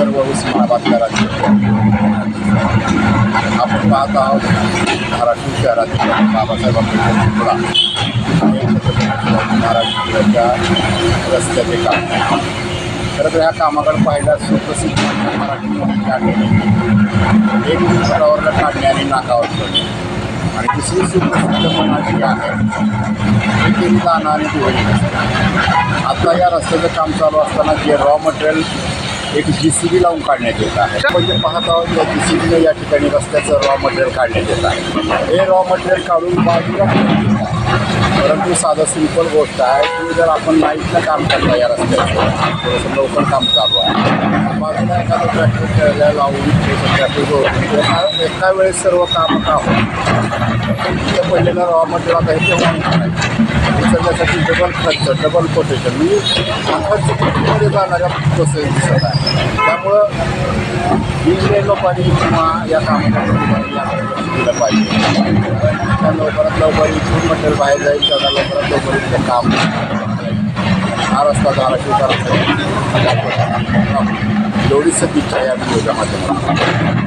सर्व उस्मानाबादच्या राज्यात आपण पाहत आहोत धाराशिव शहरातील बाबासाहेब आंबेडकर पुतळा महाराष्ट्राच्या रस्त्याचे काम. खरं तर ह्या कामाकडे पाहिल्यास सुप्रसिद्ध मराठी एक पुतळ्यावरला काढणे आणि नाकावर करणे आणि दुसरी सुप्रसिद्ध मनाची आहे एक दाना आणि दिवाळी. आता या रस्त्याचं काम चालू असताना जे रॉ मटेरियल एक JCB लावून काढण्यात येत आहे. म्हणजे पाहत आहोत या JCBने या ठिकाणी रस्त्याचं रॉ मटेरियल काढण्यात येत आहे. हे रॉ मटेरियल काढून बाजूला, परंतु साधं सिंपल गोष्ट आहे की जर आपण लाईटनं काम करता या रस्त्याचं थोडंसं लवकर काम चालू आहे, बाजूला एखादं ट्रॅफिक लावून ट्रॅफिक एका वेळेस सर्व काम का होतं. पहिल्यांदा रॉ मटेरियल आता हे तेव्हा करायचं त्यासाठी डबल खर्च, डबल कोटेशन म्हणजे खर्च कितीमध्ये जाणाऱ्या प्रोसेस दिसत आहे. त्यामुळं इंजिनियर लोकांनी किंवा या कामाला दिलं पाहिजे. त्या लवकरात लवकर इथून मटेरियल बाहेर जाईल तेवढा लवकरात लवकर इथलं काम हा रस्ता धाराशिव करायचा एवढीच सदिच्छा या व्हिडिओच्या माध्यमातून.